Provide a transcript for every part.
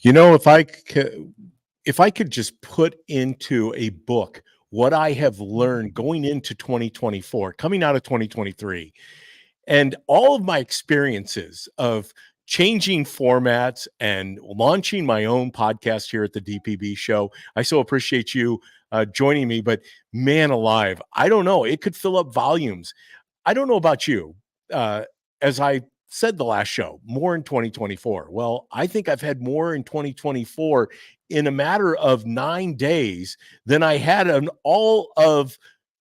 If I could just put into a book what I have learned going into 2024, coming out of 2023, and all of my experiences of changing formats and launching my own podcast here at the DPB Show. I so appreciate you joining me, but man alive, I don't know. It could fill up volumes. I don't know about you. Uh, as I said the last show, more in 2024. Well, I think I've had more in 2024 in a matter of 9 days than I had in all of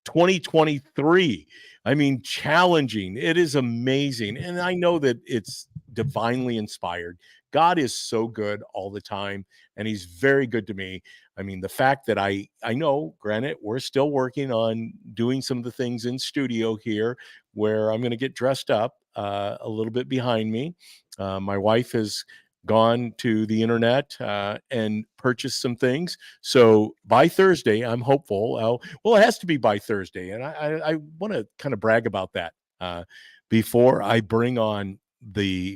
2023. I mean, challenging. It is amazing. And I know that it's divinely inspired. God is so good all the time, and he's very good to me. I mean, the fact that I know, granted, we're still working on doing some of the things in studio here where I'm going to get dressed up a little bit behind me. My wife has gone to the internet and purchased some things. So by Thursday, I'm hopeful. Well, it has to be by Thursday, and I want to kind of brag about that before I bring on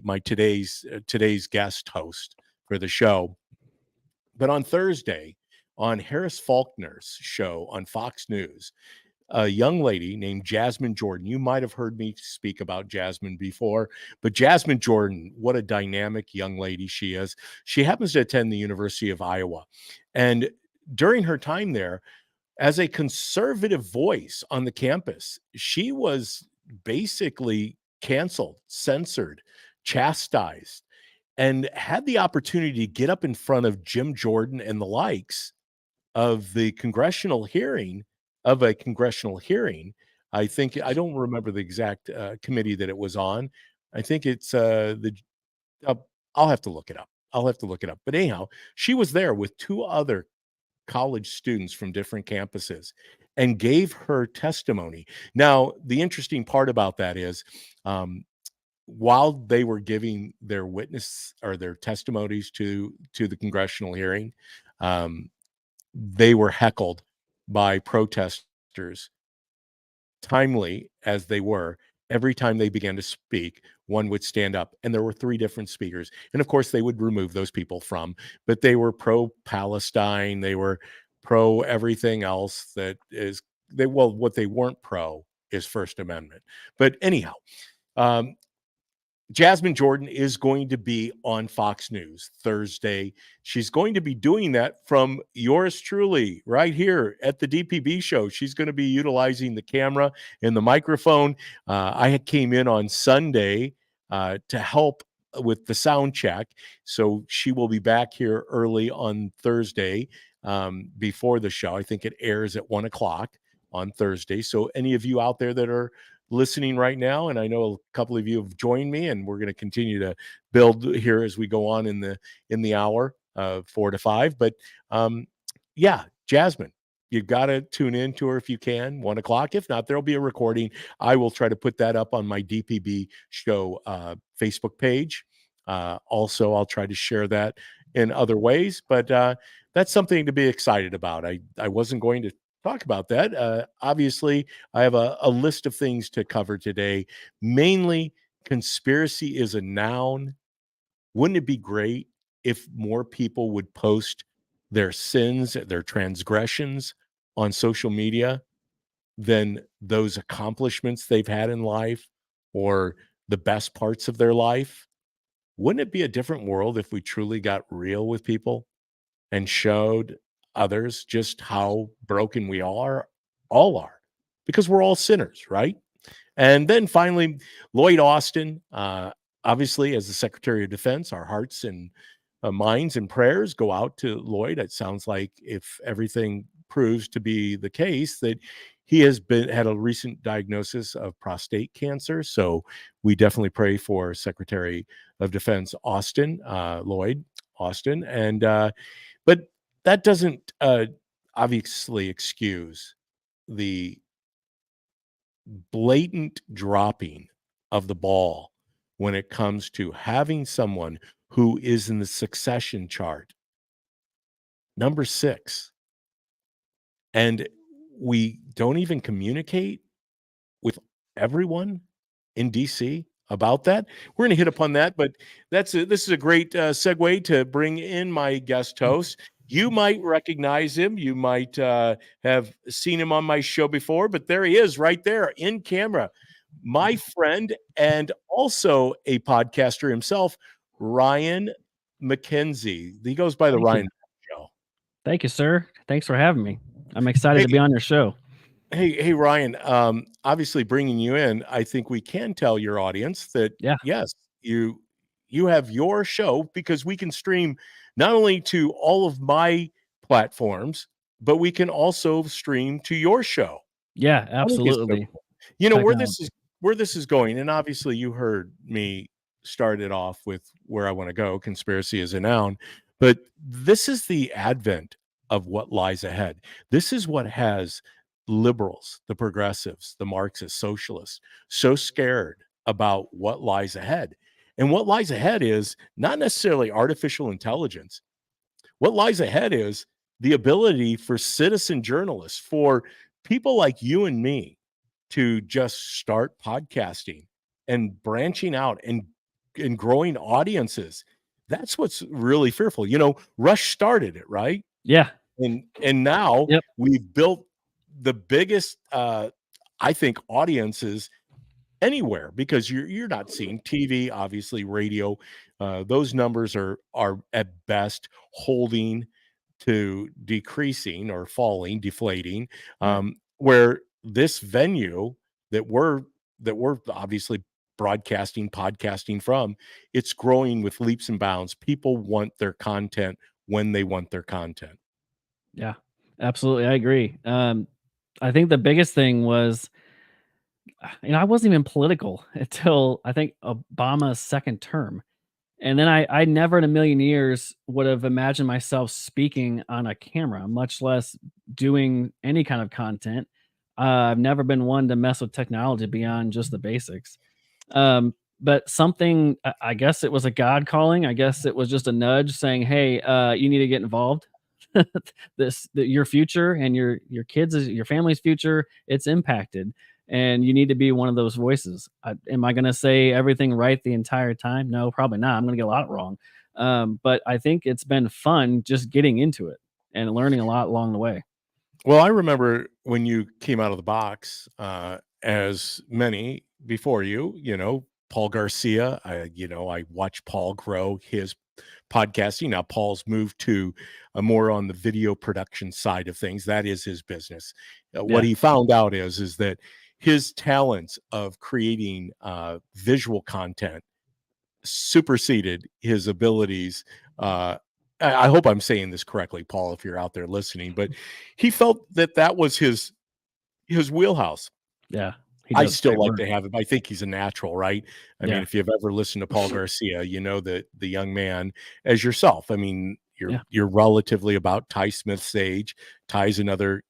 my today's guest host for the show. But on Thursday, on Harris Faulkner's show on Fox News, a young lady named Jasmine Jordan. You might have heard me speak about Jasmine before, but Jasmine Jordan, what a dynamic young lady she is. She happens to attend the University of Iowa. And during her time there, as a conservative voice on the campus, she was basically canceled, censored, chastised, and had the opportunity to get up in front of Jim Jordan and the likes of the congressional hearing of a congressional hearing. I think I don't remember the exact committee that it was on. I think it's uh, I'll have to look it up. I'll have to look it up. But anyhow, she was there with two other college students from different campuses and gave her testimony. Now, the interesting part about that is, while they were giving their witness or their testimonies to the congressional hearing, um, they were heckled by protesters, timely as they were. Every time they began to speak, one would stand up, and there were three different speakers. And of course, they would remove those people from, but they were pro Palestine. They were pro everything else that is, well, what they weren't pro is First Amendment. But anyhow, um, Jasmine Jordan is going to be on Fox News Thursday. She's going to be doing that from yours truly right here at the DPB show. She's going to be utilizing the camera and the microphone. I came in on Sunday to help with the sound check. So she will be back here early on Thursday before the show. I think it airs at 1 o'clock on Thursday. So any of you out there that are listening right now, and I know a couple of you have joined me, and we're going to continue to build here as we go on in the hour 4 to 5. But yeah, Jasmine, you've got to tune in to her if you can, 1 o'clock. If not, there'll be a recording. I will try to put that up on my DPB show Facebook page. Also, I'll try to share that in other ways, but that's something to be excited about. I wasn't going to talk about that. Obviously, I have a list of things to cover today. Mainly, conspiracy is a noun. Wouldn't it be great if more people would post their sins, their transgressions on social media than those accomplishments they've had in life or the best parts of their life? Wouldn't it be a different world if we truly got real with people and showed others just how broken we all are, because we're all sinners, right? And then finally, Lloyd Austin, obviously, as the Secretary of Defense, our hearts and minds and prayers go out to Lloyd. It sounds like, if everything proves to be the case, that he has had a recent diagnosis of prostate cancer. So we definitely pray for Secretary of Defense Lloyd Austin, and but that doesn't obviously excuse the blatant dropping of the ball when it comes to having someone who is in the succession chart, number 6, and we don't even communicate with everyone in DC about that. We're going to hit upon that, but this is a great segue to bring in my guest host. You might recognize him. You might have seen him on my show before, but there he is right there in camera. My friend and also a podcaster himself, Ryan McKenzie. He goes by the Thank you. Ryan Show. Thank you, sir. Thanks for having me. I'm excited Hey, to be on your show. hey, Ryan. Obviously, bringing you in, I think we can tell your audience that Yeah. yes, you have your show because we can stream not only to all of my platforms, but we can also stream to your show. Yeah, I think it's so absolutely. cool. You know Technology. where this is going, and obviously you heard me start it off with where I want to go. Conspiracy is a noun, but this is the advent of what lies ahead. This is what has liberals, the progressives, the Marxists, socialists so scared about what lies ahead. And what lies ahead is not necessarily artificial intelligence. What lies ahead is the ability for citizen journalists, for people like you and me to just start podcasting and branching out and growing audiences. That's what's really fearful. You know, Rush started it, right? Yeah. And now Yep. we've built the biggest I think audiences anywhere because you're not seeing TV, obviously radio. Those numbers are at best holding to decreasing or falling, deflating. Right. Where this venue that we're obviously broadcasting, podcasting from, it's growing with leaps and bounds. People want their content when they want their content. Yeah. Absolutely. I agree. I think the biggest thing was, I wasn't even political until I think Obama's second term. And then I never in a million years would have imagined myself speaking on a camera, much less doing any kind of content. I've never been one to mess with technology beyond just the basics. But something, I guess it was a God calling. I guess it was just a nudge saying, "Hey, you need to get involved. Your future and your kids, your family's future, it's impacted, and you need to be one of those voices." Am I going to say everything right the entire time? No, probably not. I'm going to get a lot wrong. But I think it's been fun just getting into it and learning a lot along the way. Well, I remember when you came out of the box, as many before you, you know, Paul Garcia. I watched Paul grow his podcasting. Now Paul's moved to more on the video production side of things. That is his business. What Yeah. he found out is that his talents of creating visual content superseded his abilities. I hope I'm saying this correctly, Paul, if you're out there listening, but he felt that that was his wheelhouse. Yeah. He I does still great like work. to have him. I think he's a natural, right? I mean, Yeah. if you've ever listened to Paul Garcia, you know that the young man as yourself. I mean, Yeah. you're relatively about Ty Smith's age. Ty's another,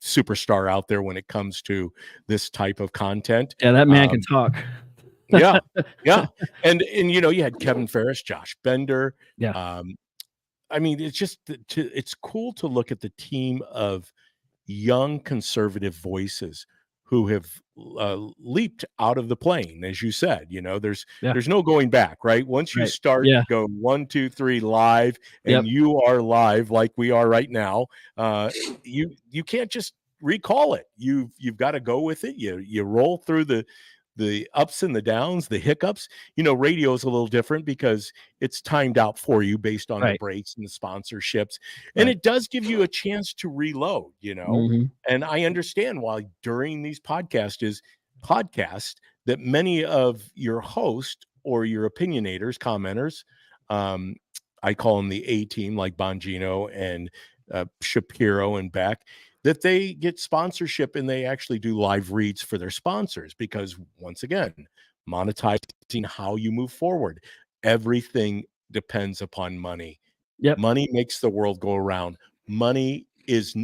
superstar out there when it comes to this type of content. Yeah. That man can Um, talk. yeah, yeah, and you had Kevin Ferris, Josh Bender. Yeah. Um, I mean, it's just it's cool to look at the team of young conservative voices who have leaped out of the plane, as you said. Yeah. There's no going back, right? Once you Right. start, Yeah. go 1, 2, 3 live, and Yep. you are live like we are right now. Uh, you can't just recall it. You've got to go with it. You roll through the ups and the downs, the hiccups. Radio is a little different because it's timed out for you based on the Right. breaks and the sponsorships. And Right. it does give you a chance to reload. Mhm. And I understand why during these podcasts that many of your hosts or your opinionators, commenters, um, I call them the A team, like Bongino and Shapiro and Beck, that they get sponsorship and they actually do live reads for their sponsors because, once again, monetizing how you move forward. Everything depends upon money. Yep. Money makes the world go around. Money is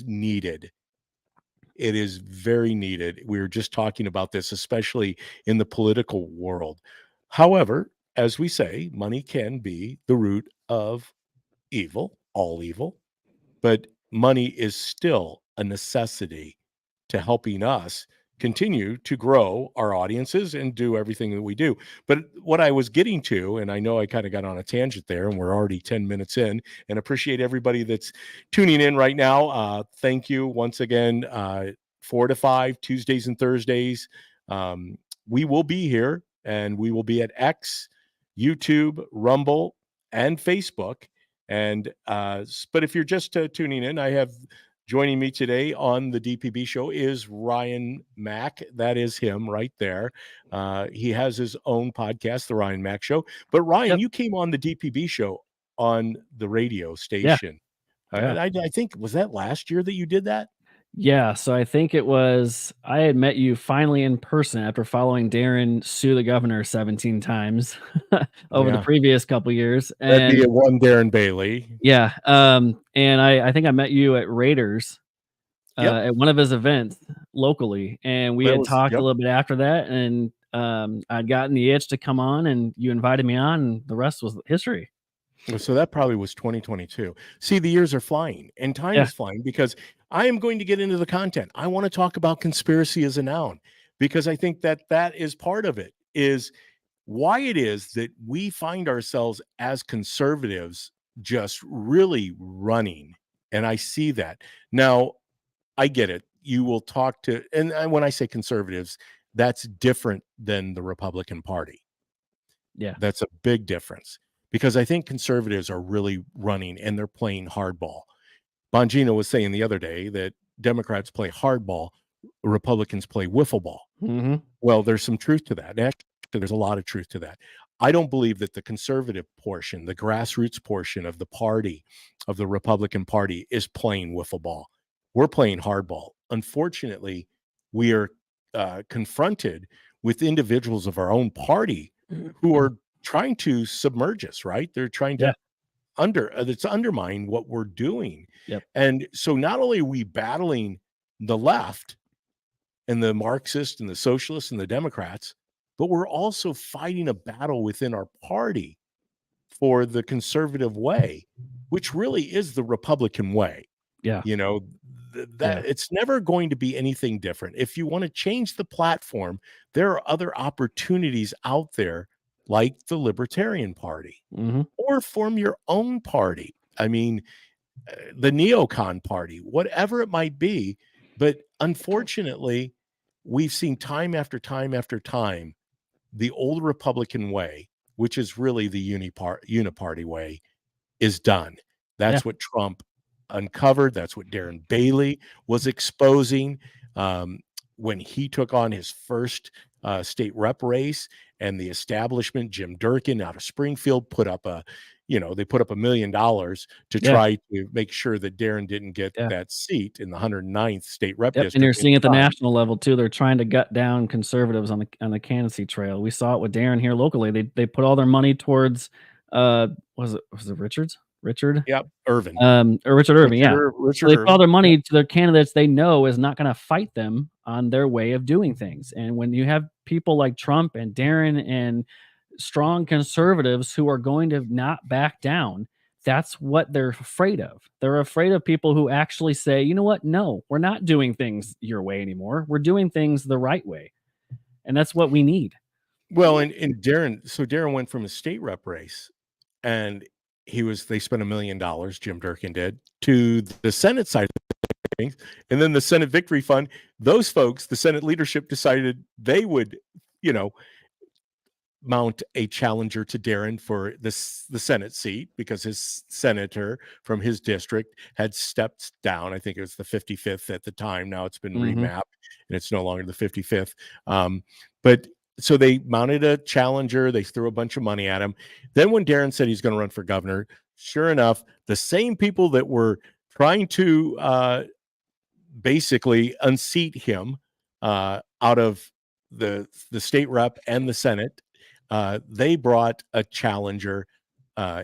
needed. It is very needed. We were just talking about this, especially in the political world. However, as we say, money can be the root of evil, all evil, but money is still a necessity to helping us continue to grow our audiences and do everything that we do. But what I was getting to, and I know I kind of got on a tangent there, and we're already 10 minutes in, and appreciate everybody that's tuning in right now. Thank you once again. 4 to 5 Tuesdays and Thursdays. We will be here, and we will be at X, YouTube, Rumble, and Facebook. And but if you're just tuning in, I have joining me today on the DPB show is Ryan Mack. That is him right there. He has his own podcast, The Ryan Mack Show. But Ryan, Yep. you came on the DPB show on the radio Yeah. station. Yeah. I think, was that last year that you did that? Yeah. So I think it was, I had met you finally in person after following Darren sue the governor 17 times over the Yeah. previous couple years. That'd be And a one Darren Bailey. yeah. And I think I met you at Raiders Yep. at one of his events locally. And we That had was, talked a yep. little bit after that. And I'd gotten the itch to come on, and you invited me on, and the rest was history. So that probably was 2022. See, the years are flying and time Yeah. is flying, because I am going to get into the content. I want to talk about conspiracy as a noun, because I think that that is part of it, is why it is that we find ourselves as conservatives just really running. And I see that. Now, I get it. You will talk to, and when I say conservatives, that's different than the Republican Party. Yeah. That's a big difference, because I think conservatives are really running and they're playing hardball. Bongino was saying the other day that Democrats play hardball, Republicans play wiffle ball. Mm-hmm. Well, there's some truth to that. Actually, there's a lot of truth to that. I don't believe that the conservative portion, the grassroots portion of the party, of the Republican Party, is playing wiffle ball. We're playing hardball. Unfortunately, we are confronted with individuals of our own party who are trying to submerge us, right? They're trying to undermine what we're doing. Yep. And so not only are we battling the left and the Marxists and the socialists and the Democrats, but we're also fighting a battle within our party for the conservative way, which really is the Republican way. Yeah. You know, that it's never going to be anything different. If you want to change the platform, there are other opportunities out there, like the Libertarian Party, Mm-hmm. or form your own party. I mean, the neocon party, whatever it might be. But unfortunately, we've seen time after time after time, the old Republican way, which is really the uniparty way, is done. That's what Trump uncovered. That's what Darren Bailey was exposing when he took on his first state rep race, and the establishment, Jim Durkin out of Springfield, put up $1 million to try to make sure that Darren didn't get that seat in the 109th state rep district. And you're seeing at the national level too. They're trying to gut down conservatives on the candidacy trail. We saw it with Darren here locally. They put all their money towards was it Richard? Yep, Irvin. Or Richard Irvin, Richard so they put all their money Irvin. to their candidates they know is not going to fight them on their way of doing things. And when you have people like Trump and Darren and strong conservatives who are going to not back down, that's what they're afraid of. They're afraid of people who actually say, you know what? No, we're not doing things your way anymore. We're doing things the right way. And that's what we need. Well, and Darren went from a state rep race, and they spent $1 million, Jim Durkin did, to the Senate side of things. And then the Senate Victory Fund, those folks, the Senate leadership, decided they would, mount a challenger to Darren for the Senate seat, because his senator from his district had stepped down. I think it was the 55th at the time. Now it's been remapped, and it's no longer the 55th. But so they mounted a challenger. They threw a bunch of money at him. Then when Darren said he's going to run for governor, sure enough, the same people that were trying to basically unseat him out of the state rep and the Senate, they brought a challenger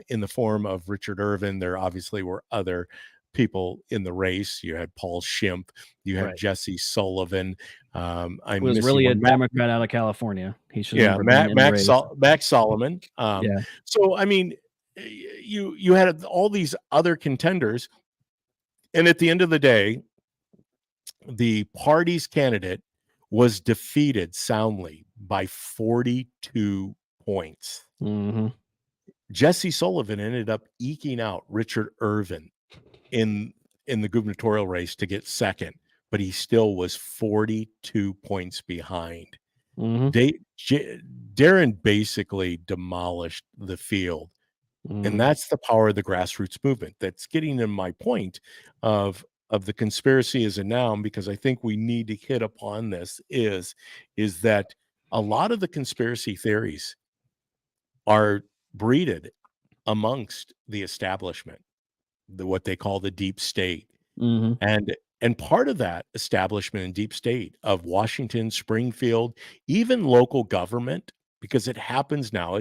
in the form of Richard Irvin. There obviously were other people in the race. You had Paul Schimpf, you had Jesse Sullivan. It was really a Democrat out of California. He should have Max Solomon. So I mean, you had all these other contenders, and at the end of the day, the party's candidate was defeated soundly by 42 points. Mm-hmm. Jesse Sullivan ended up eking out Richard Irvin in the gubernatorial race to get second, but he still was 42 points behind. Mm-hmm. Darren basically demolished the field. Mm-hmm. And that's the power of the grassroots movement. That's getting to my point of the conspiracy as a noun, because I think we need to hit upon this is that a lot of the conspiracy theories are breeded amongst the establishment, what they call the deep state. Mm-hmm. And part of that establishment and deep state of Washington, Springfield, even local government, because it happens now.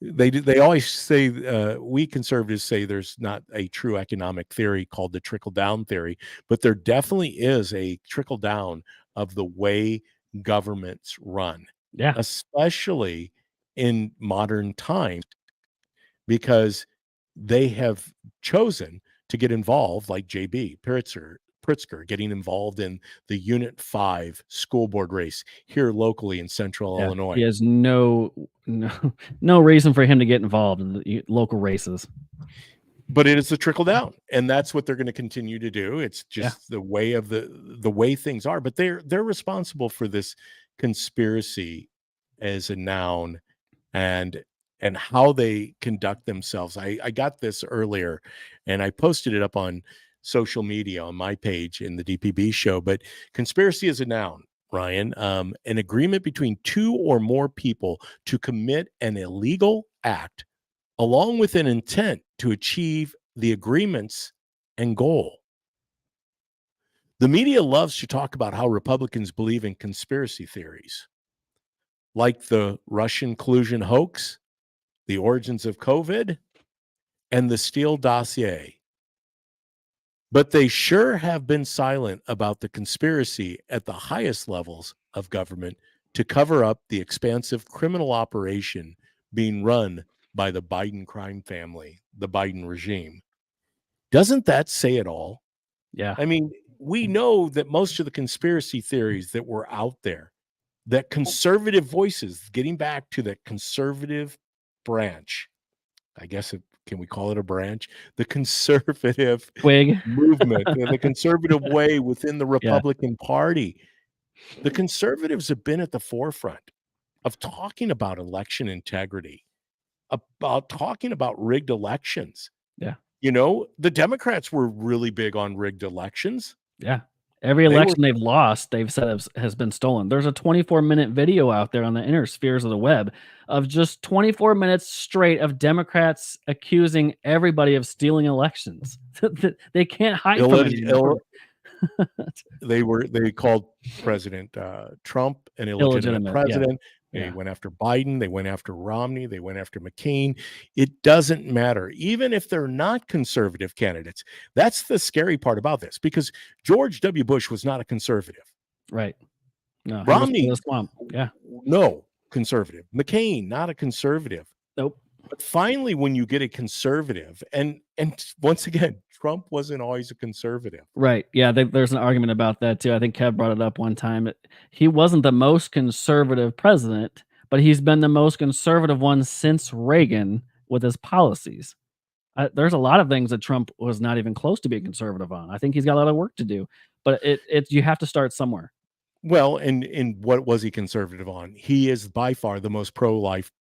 They always say, we conservatives say there's not a true economic theory called the trickle down theory, but there definitely is a trickle down of the way governments run, Yeah. especially in modern times, because they have chosen to get involved, like JB Pritzker getting involved in the Unit 5 school board race here locally in central Yeah. Illinois. He has no reason for him to get involved in the local races. But it is the trickle down, and that's what they're going to continue to do. It's just Yeah. the way of the way things are. But they're responsible for this conspiracy as a noun, and how they conduct themselves. I got this earlier, and I posted it up on social media on my page in the DPB show. But conspiracy is a noun, Ryan. An agreement between two or more people to commit an illegal act along with an intent to achieve the agreements and goal. The media loves to talk about how Republicans believe in conspiracy theories, like the Russian collusion hoax, the origins of COVID, and the Steele dossier. But they sure have been silent about the conspiracy at the highest levels of government to cover up the expansive criminal operation being run by the Biden crime family, the Biden regime. Doesn't that say it all? Yeah. I mean, we know that most of the conspiracy theories that were out there, that conservative voices, getting back to the conservative branch, I guess can we call it a branch? The conservative Twig. movement, the conservative way within the Yeah. Republican Party. The conservatives have been at the forefront of talking about election integrity, about talking about rigged elections. Yeah. You know, the Democrats were really big on rigged elections. Yeah. Every They were election they've lost, they've said has been stolen. There's a 24-minute video out there on the inner spheres of the web of just 24 minutes straight of Democrats accusing everybody of stealing elections. They can't hide from it anymore. They called President Trump an illegitimate Illegitimate, yeah. president. They Yeah. went after Biden. They went after Romney. They went after McCain. It doesn't matter, even if they're not conservative candidates. That's the scary part about this, because George W. Bush was not a conservative. Right. No, he was Romney, from the swamp. Yeah. no conservative. McCain, not a conservative. Nope. But finally, when you get a conservative, and once again, Trump wasn't always a conservative. Right. Yeah, there's an argument about that too. I think Kev brought it up one time. He wasn't the most conservative president, but he's been the most conservative one since Reagan with his policies. There's a lot of things that Trump was not even close to being conservative on. I think he's got a lot of work to do, but it you have to start somewhere. Well, and what was he conservative on? He is by far the most pro-life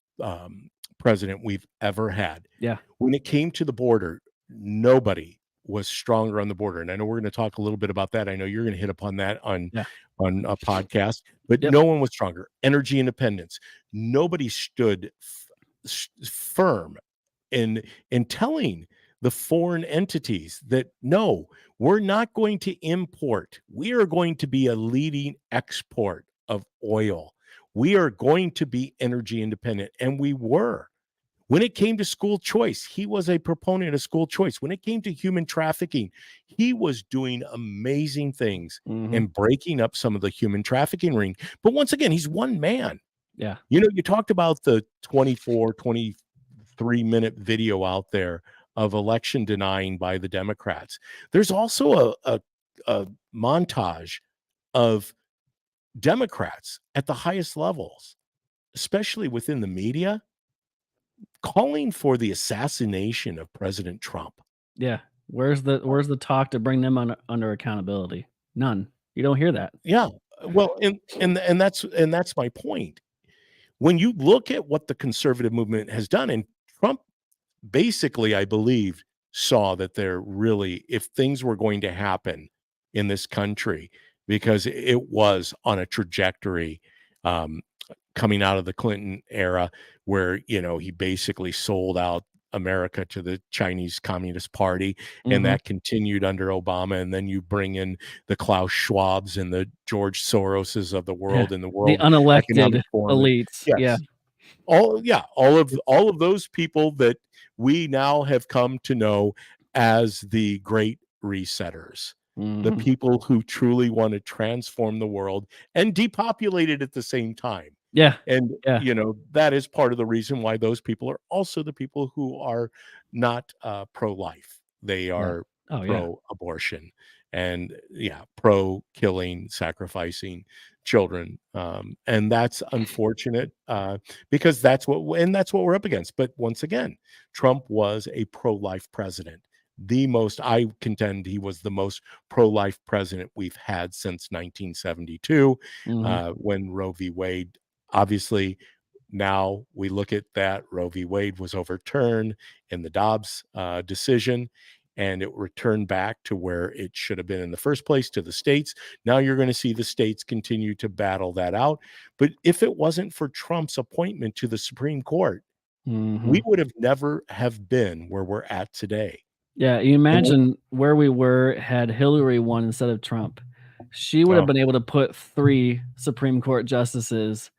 president we've ever had. Yeah. When it came to the border, nobody was stronger on the border. And I know we're going to talk a little bit about that. I know you're going to hit upon that on a podcast, but no one was stronger. Energy independence. Nobody stood firm in telling the foreign entities that no, we're not going to import. We are going to be a leading export of oil. We are going to be energy independent. And we were. When it came to school choice, he was a proponent of school choice. When it came to human trafficking, he was doing amazing things and breaking up some of the human trafficking ring. But once again, he's one man. Yeah. You know, you talked about the 23-minute video out there of election denying by the Democrats. There's also a montage of Democrats at the highest levels, especially within the media, calling for the assassination of President Trump. Yeah. Where's the talk to bring them under accountability? None. You don't hear that. Yeah. Well, and that's my point. When you look at what the conservative movement has done, and Trump basically, I believe, saw that there really, if things were going to happen in this country, because it was on a trajectory, um, coming out of the Clinton era, where he basically sold out America to the Chinese Communist Party, and Mhm. that continued under Obama. And then you bring in the Klaus Schwabs and the George Soroses of the Yeah. world and the The World Economic unelected Forum. And elites. Yeah. yes, all of those people that we now have come to know as the great resetters, the Mhm. people who truly want to transform the world and depopulate it at the same time. Yeah. And Yeah. that is part of the reason why those people are also the people who are not pro-life. They Yeah. are Oh, yeah. pro-abortion, and pro-killing, sacrificing children. And that's unfortunate, because that's what we're up against. But once again, Trump was a pro-life president. I contend he was the most pro-life president we've had since 1972, Mhm. when Roe v. Wade. Obviously, now we look at that. Roe v. Wade was overturned in the Dobbs decision, and it returned back to where it should have been in the first place, to the states. Now you're going to see the states continue to battle that out. But if it wasn't for Trump's appointment to the Supreme Court, we Mhm. would have never have been where we're at today. Yeah, you And imagine where we were had Hillary won instead of Trump. She would have oh, been able to put 3 Supreme Court justices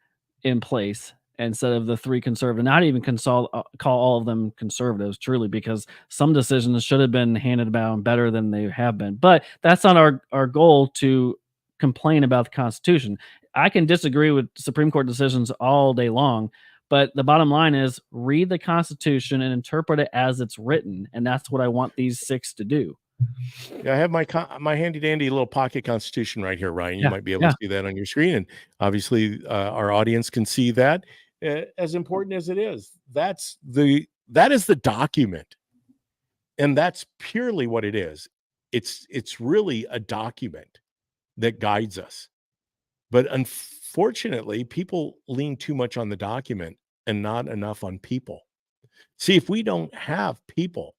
in place instead of the 3 conservative, not even call all of them conservatives, truly, because some decisions should have been handed down better than they have been. But that's not our goal to complain about the Constitution. I can disagree with Supreme Court decisions all day long, but the bottom line is read the Constitution and interpret it as it's written, and that's what I want these 6 to do. yeah, I have my handy dandy little pocket constitution right here, Ryan. You Yeah, might be able yeah. to see that on your screen, and obviously, our audience can see that. As important as it is, that is the document, and that's purely what it is. It's really a document that guides us. But unfortunately, people lean too much on the document and not enough on people. See, if we don't have people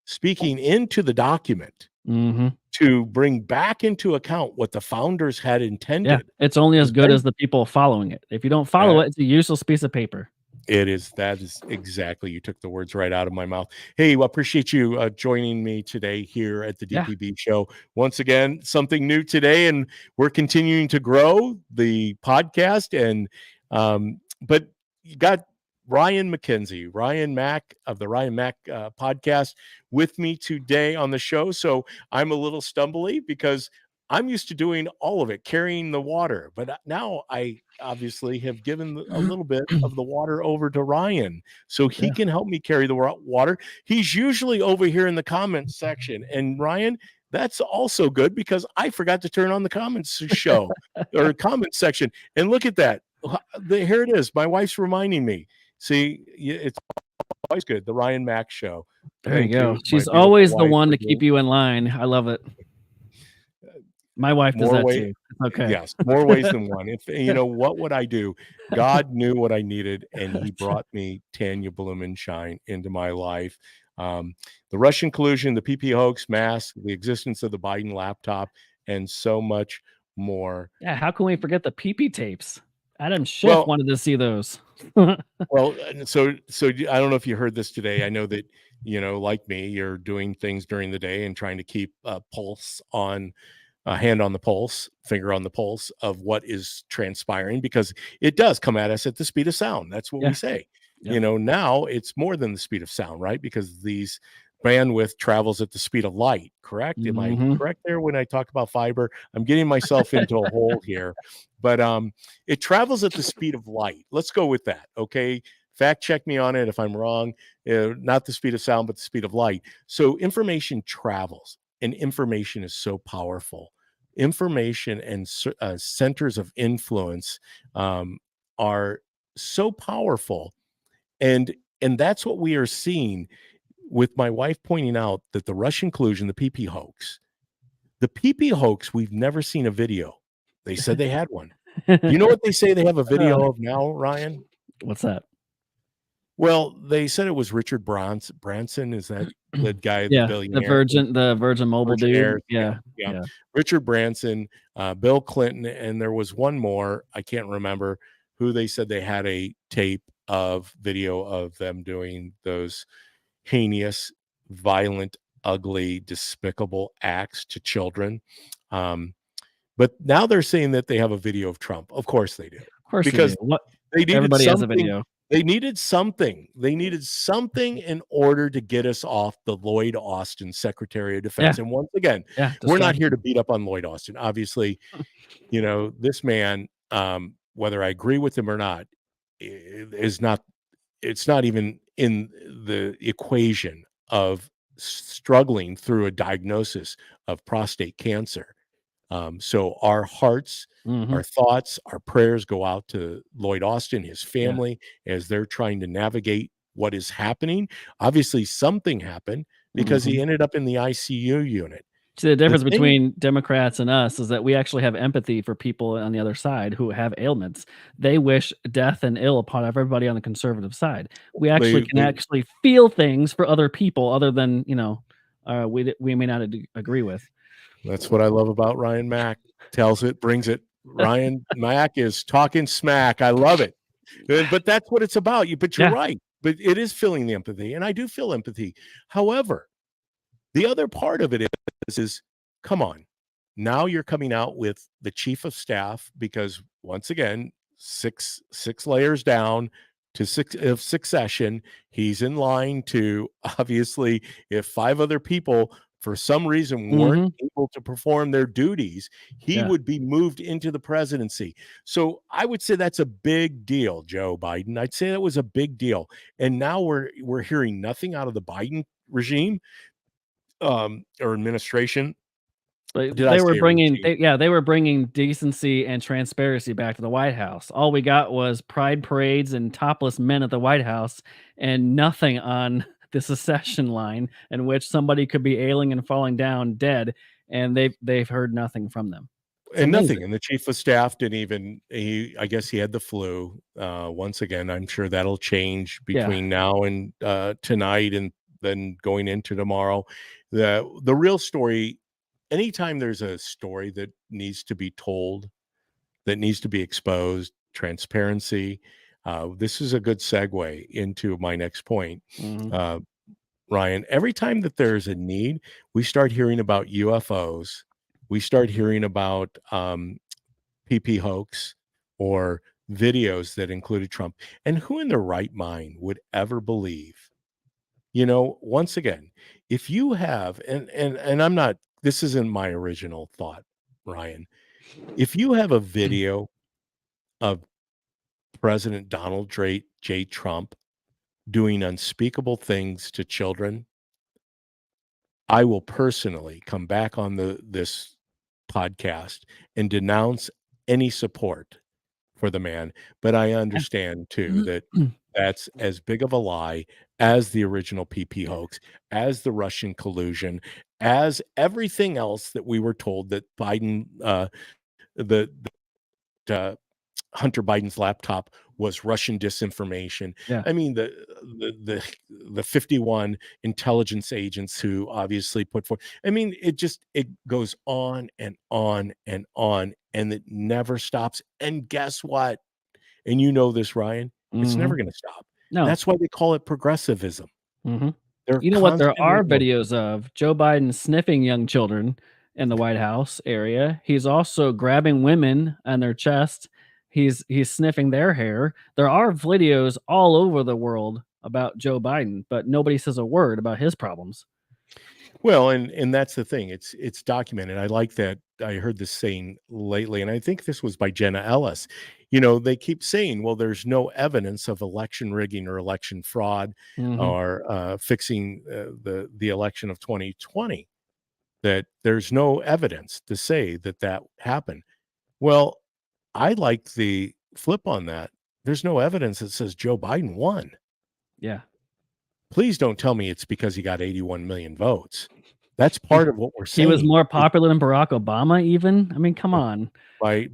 speaking into the document Mhm. to bring back into account what the founders had Yeah, intended, it's only as good then as the people following it. If you don't follow uh, it, it's a useless piece of paper. that is exactly, you took the words right out of my mouth. Hey, well, appreciate you joining me today here at the Yeah. DPB Show. Once again, something new today, and we're continuing to grow the podcast. And but you got Ryan Mack of the Ryan Mack podcast with me today on the show. So I'm a little stumbly because I'm used to doing all of it, carrying the water, but now I obviously have given a little bit of the water over to Ryan so he Yeah. can help me carry the water. He's usually over here in the comments section. And Ryan, that's also good because I forgot to turn on the comments show or comment section. And look at that. Here it is. My wife's reminding me. See, it's always good. The Ryan Mack Show. There you Thank go. you, my She's beautiful always the wife, one for to keep doing you in line. I love it. My wife does more that way. too. It's okay. Yes, more ways than one. If what would I do? God knew what I needed, and He brought me Tanya Blumenshine into my life. The Russian collusion, the PP hoax, mask, the existence of the Biden laptop, and so much more. Yeah, how can we forget the pee-pee tapes? Adam Schiff Well, wanted to see those. and I don't know if you heard this today. I know that like me, you're doing things during the day and trying to keep a pulse on a hand on the pulse, finger on the pulse of what is transpiring, because it does come at us at the speed of sound. That's what we Yeah. say. Yep. Now it's more than the speed of sound, right? Because these bandwidth travels at the speed of light, correct? Am I Mhm. correct there when I talk about fiber? I'm getting myself into a hole here, but it travels at the speed of light. Let's go with that. Okay. Fact check me on it if I'm wrong. Not the speed of sound, but the speed of light. So information travels, and information is so powerful. information and centers of influence are so powerful, and that's what we are seeing, with my wife pointing out that the Russian collusion, the PP hoax, we've never seen a video. They said they had one. Do you know what they say they have a video of now, Ryan? What's that? Well, they said it was Richard Branson. Is that the guy, the Yeah, billionaire? the Virgin Mobile Virgin dude. Air. Yeah, Yeah, yeah. yeah. Richard Branson, Bill Clinton, and there was one more, I can't remember, who they said they had a tape of video of them doing those heinous, violent, ugly, despicable acts to children. But now they're saying that they have a video of Trump. Of course they do, Of course they do. because What they needed everybody has a something. video. They needed something. They needed something in order to get us off the Lloyd Austin Secretary of Defense. Yeah, And once again, yeah, we're not here distraction. to beat up on Lloyd Austin. Obviously, this man, whether I agree with him or not, is not. It's not even in the equation of struggling through a diagnosis of prostate cancer. So our hearts, Mhm. our thoughts, our prayers go out to Lloyd Austin, his Yeah. family, as they're trying to navigate what is happening. Obviously, something happened because he Mhm. ended up in the ICU unit. See, the The difference thing between Democrats and us is that we actually have empathy for people on the other side who have ailments. They wish death and ill upon everybody on the conservative side. We actually can they actually feel things for other people other than, we may not agree with. That's what I love about Ryan Mack. Tells it, brings it. Ryan Mack is talking smack. I love it. But that's what it's about. But you're Yeah. right. But it is feeling the empathy, and I do feel empathy. However, the other part of it is come on. Now you're coming out with the chief of staff, because once again, six layers down to six of succession, he's in line to, obviously, if five other people for some reason weren't Mhm. able to perform their duties, he Yeah. would be moved into the presidency. So I would say that's a big deal, Joe Biden. I'd say that was a big deal. And now we're hearing nothing out of the Biden regime, or administration. But Did I they were say bringing regime? they were bringing decency and transparency back to the White House. All we got was pride parades and topless men at the White House and nothing on the secession line in which somebody could be ailing and falling down dead, and they've heard nothing from them. It's And nothing. amazing. And the chief of staff didn't even, I guess he had the flu. Once again, I'm sure that'll change Yeah. between now and tonight, and then going into tomorrow. The real story, anytime there's a story that needs to be told, that needs to be exposed, transparency. This is a good segue into my next point. Mhm. Uh, Ryan, every time that there's a need, we start hearing about UFOs. We start hearing about PP hoax or videos that included Trump. And who in their right mind would ever believe? Once again, if you have, and I'm not, this isn't my original thought, Ryan. If you have a video of President Donald J. Trump doing unspeakable things to children, I will personally come back on this podcast and denounce any support for the man. But I understand too that that's as big of a lie as the original PP hoax, as the Russian collusion, as everything else that we were told that Biden, the Hunter Biden's laptop was Russian disinformation. Yeah. I mean, the 51 intelligence agents who obviously put forth. I mean, it goes on and on and on, and it never stops. And guess what? And you know this, Ryan. It's never Mhm. going to stop. No. That's why they call it progressivism. Mhm. They're You know what there constantly are going. videos of? Joe Biden sniffing young children in the White House area. He's also grabbing women on their chest. He's sniffing their hair. There are videos all over the world about Joe Biden, but nobody says a word about his problems. Well, and that's the thing. It's documented. I like that. I heard this saying lately, and I think this was by Jenna Ellis. They keep saying, well, there's no evidence of election rigging or election fraud Mhm. or fixing the election of 2020. that there's no evidence to say that that happened. Well, I like the flip on that. There's no evidence that says Joe Biden won. Yeah. Please don't tell me it's because he got 81 million votes. That's part of what we're He was saying. more popular than Barack Obama even? I mean, come on. By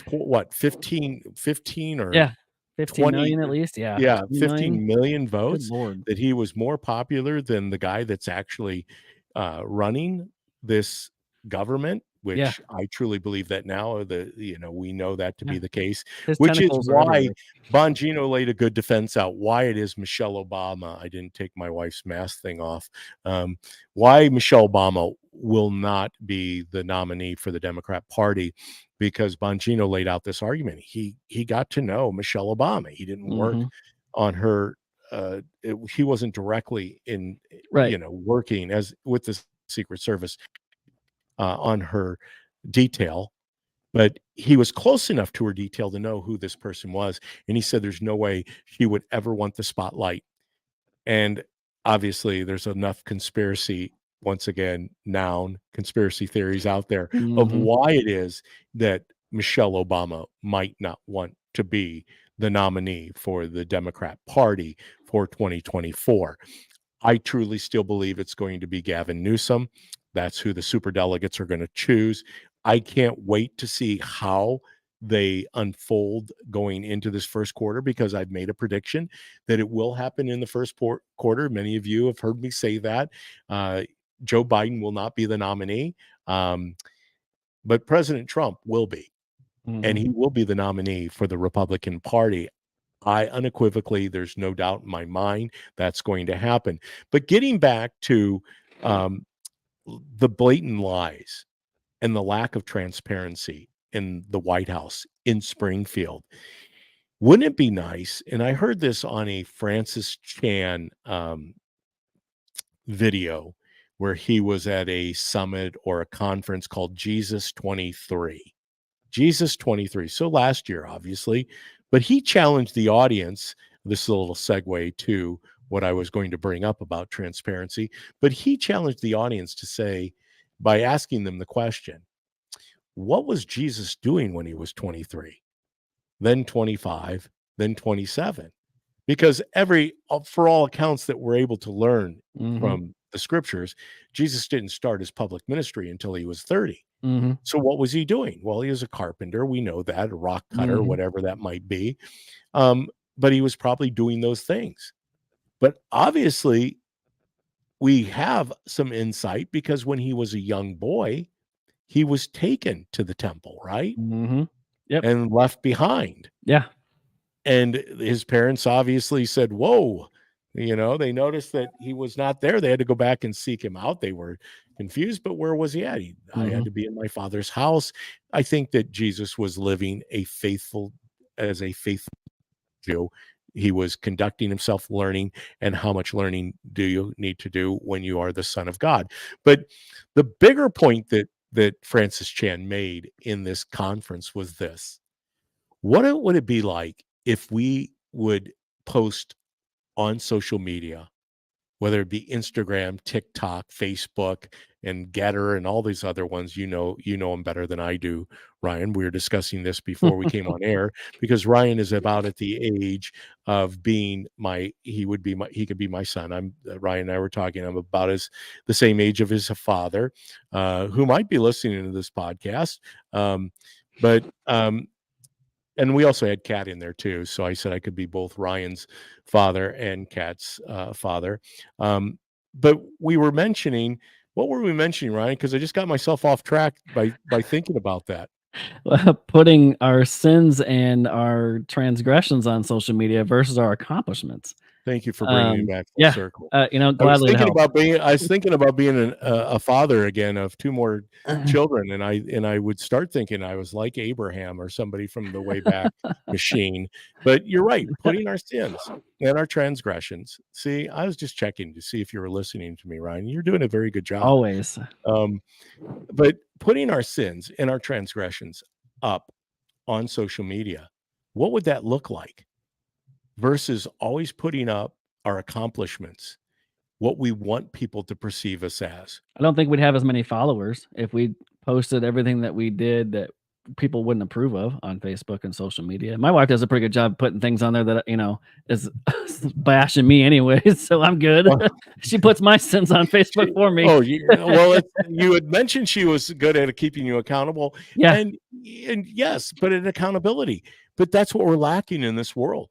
what, 15 or Yeah. 20, 15,000,000 at least? Yeah. yeah, 20,000,000? 15 million Good votes, lord. that he was more popular than the guy that's actually running this government, Yeah. which I truly believe that now, we know that to Yeah. be the case, His which is tentacles are why everywhere. Bongino laid a good defense out why it is Michelle Obama. I didn't take my wife's mask thing off. Why Michelle Obama will not be the nominee for the Democrat Party, because Bongino laid out this argument. He got to know Michelle Obama. He didn't work Mhm. on her. He wasn't directly in, Right. working as with the Secret Service on her detail, but he was close enough to her detail to know who this person was. And he said there's no way she would ever want the spotlight. And obviously, there's enough conspiracy, once again, noun conspiracy theories out there of Mhm. why it is that Michelle Obama might not want to be the nominee for the Democrat Party for 2024. I truly still believe it's going to be Gavin Newsom. That's who the superdelegates are going to choose. I can't wait to see how they unfold going into this first quarter, because I've made a prediction that it will happen in the first quarter. Many of you have heard me say that. Uh, Joe Biden will not be the nominee, but President Trump will be, and Mhm. he will be the nominee for the Republican Party. I unequivocally, there's no doubt in my mind that's going to happen. But getting back to um, the blatant lies and the lack of transparency in the White House in Springfield, wouldn't it be nice? And I heard this on a Francis Chan video where he was at a summit or a conference called Jesus 23. Jesus 23. So last year, obviously, but he challenged the audience. This is a little segue to what I was going to bring up about transparency, but he challenged the audience to say, by asking them the question, what was Jesus doing when he was 23, then 25, then 27? Because for all accounts that we're able to learn Mhm. from the scriptures, Jesus didn't start his public ministry until he was 30. Mhm. So what was he doing? Well, he was a carpenter. We know that, a rock cutter, Mhm. whatever that might be. Um, but he was probably doing those things. But obviously, we have some insight because when he was a young boy, he was taken to the temple, right? Mhm. Yep. And left behind. Yeah. And his parents obviously said, whoa, they noticed that he was not there. They had to go back and seek him out. They were confused, but where was he at? I had Mhm. to be in my father's house. I think that Jesus was living as a faithful Jew. He was conducting himself, learning, and how much learning do you need to do when you are the son of God? But the bigger point that Francis Chan made in this conference was this: what would it be like if we would post on social media, whether it be Instagram, TikTok, Facebook, and Getter, and all these other ones? You know them better than I do, Ryan. We were discussing this before we came on air, because Ryan is about at the age of being he could be my son. Ryan and I were talking. I'm about the same age of his father, who might be listening to this podcast. But and we also had Kat in there too. So I said I could be both Ryan's father and Kat's father. But what were we mentioning, Ryan? Because I just got myself off track by thinking about that. Putting our sins and our transgressions on social media versus our accomplishments. Thank you for bringing me back full Yeah, circle. gladly to help. I was thinking about being a father again of two more children, and I would start thinking I was like Abraham or somebody from the way back machine. But you're right, putting our sins and our transgressions. See, I was just checking to see if you were listening to me, Ryan. You're doing a very good job. Always. Um, but putting our sins and our transgressions up on social media, what would that look like? Versus always putting up our accomplishments what we want people to perceive us as. I don't think we'd have as many followers if we posted everything that we did that people wouldn't approve of on Facebook and social media. My wife does a pretty good job putting things on there that, is bashing me anyways, so I'm good. Well, She puts my sins on Facebook she for me. oh, well, you had mentioned she was good at keeping you accountable, Yeah, and yes, but in accountability. But that's what we're lacking in this world.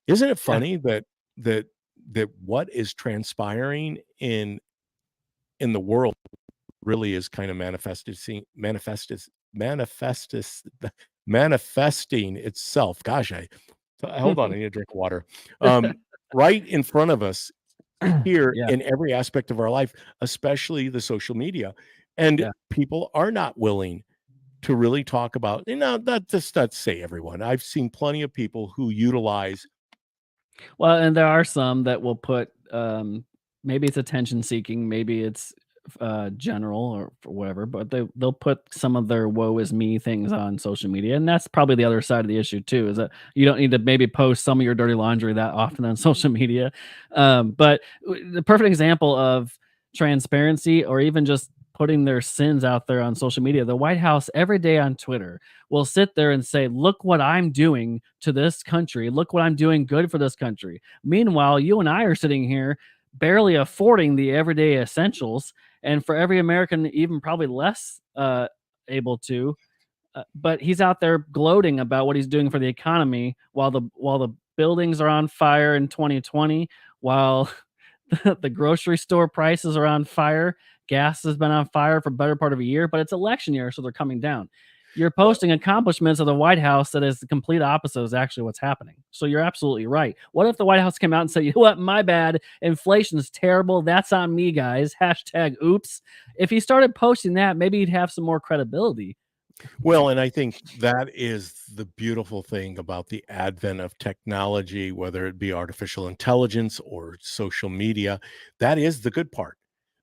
Isn't it yeah. funny that that what is transpiring in the world really is kind of manifestis manifesting itself. Gosh, hold on, I need a drink of water. Um, right in front of us here Yeah, in every aspect of our life, especially the social media. And yeah. people are not willing to really talk about, not just not say everyone. I've seen plenty of people who utilize. Well, and there are some that will put, maybe it's attention seeking, maybe it's general or for whatever, but they'll put some of their "woe is me" things on social media, and that's probably the other side of the issue too. Is that you don't need to maybe post some of your dirty laundry that often on social media. But the perfect example of transparency, or even just putting their sins out there on social media, the White House every day on Twitter will sit there and say, "Look what I'm doing to this country. Look what I'm doing good for this country." Meanwhile, you and I are sitting here barely affording the everyday essentials, and for every American, even probably less able to. But he's out there gloating about what he's doing for the economy while the buildings are on fire in 2020, while the grocery store prices are on fire. Gas has been on fire for better part of a year, but it's election year, so they're coming down. You're Well, posting accomplishments of the White House that is the complete opposite is actually what's happening. So you're absolutely right. What if the White House came out and said, "You know what? My bad. Inflation is terrible. That's on me, guys. Hashtag oops." If he started posting that, maybe he'd have some more credibility. well, and I think that is the beautiful thing about the advent of technology, whether it be artificial intelligence or social media. That is the good part,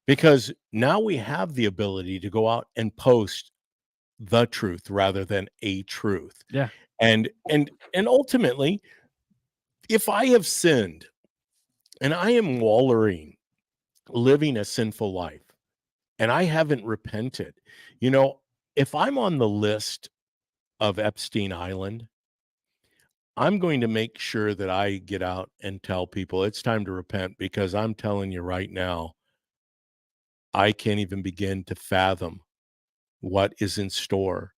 because now we have the ability to go out and post the truth rather than a truth. Yeah. And ultimately, if I have sinned and I am wallowing, living a sinful life, and I haven't repented, you know, if I'm on the list of Epstein Island, I'm going to make sure that I get out and tell people it's time to repent, because I'm telling you right now, I can't even begin to fathom what is in store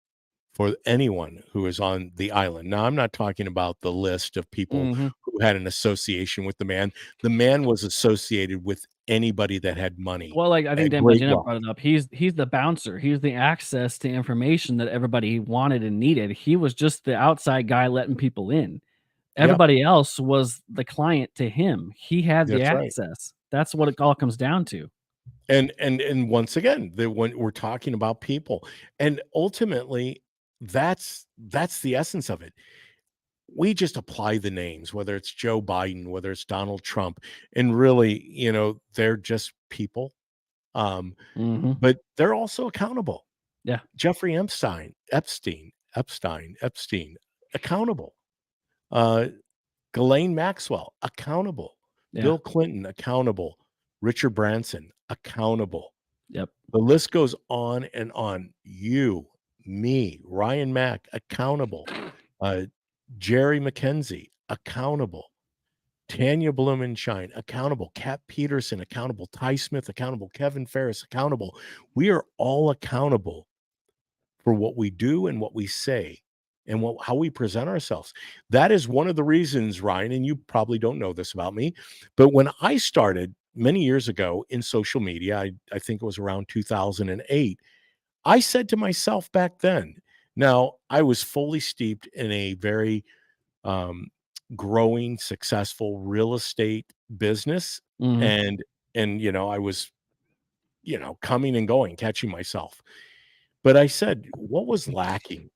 for anyone who is on the island. Now, I'm not talking about the list of people Mhm. who had an association with the man. The man was associated with anybody that had money, Well, like, I think had Dan great Bongino wealth. brought it up. He's the bouncer. He's the access to information that everybody wanted and needed. He was just the outside guy letting people in. Yep, Everybody else was the client to him. He had the that's right. access. That's what it all comes down to. And once again, when we're talking about people, and ultimately, that's the essence of it. We just apply the names, whether it's Joe Biden, whether it's Donald Trump, and really, they're just people, um, Mhm. but they're also accountable. Yeah, Jeffrey Epstein, accountable. Uh, Ghislaine Maxwell, accountable. yeah, Bill Clinton, accountable. Richard Branson, accountable. yep, The list goes on and on. You, me, Ryan Mack, accountable. Uh, Jerry McKenzie, accountable. Tanya Blumenschein, accountable. Kat Peterson, accountable. Ty Smith, accountable. Kevin Ferris, accountable. We are all accountable for what we do and what we say, and how we present ourselves. That is one of the reasons, Ryan, and you probably don't know this about me, but when I started many years ago in social media, I think it was around 2008, I said to myself back then, now I was fully steeped in a very um, growing, successful real estate business, mhm, and I was coming and going, catching myself. But I said, what was lacking?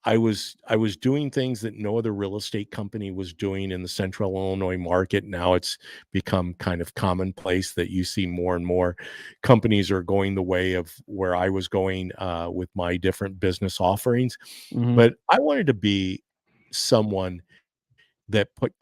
I was doing things that no other real estate company was doing in the Central Illinois market. Now it's become kind of commonplace that you see more and more companies are going the way of where I was going with my different business offerings. mhm, But I wanted to be someone that put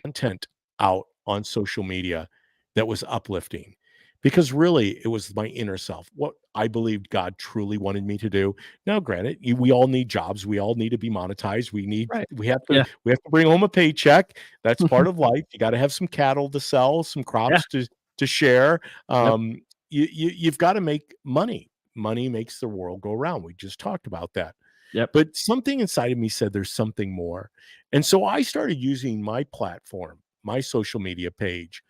content out on social media that was uplifting, because really it was my inner self, what I believed God truly wanted me to do. Now, granted, we all need jobs, we all need to be monetized, Right. we have to Yeah. bring home a paycheck. That's part of life. You got to have some cattle to sell, some Yeah. crops to share. Yep. You've got to make money. Money makes the world go around. We just talked about that. Yep. But something inside of me said there's something more. And so I started using my platform, my social media page,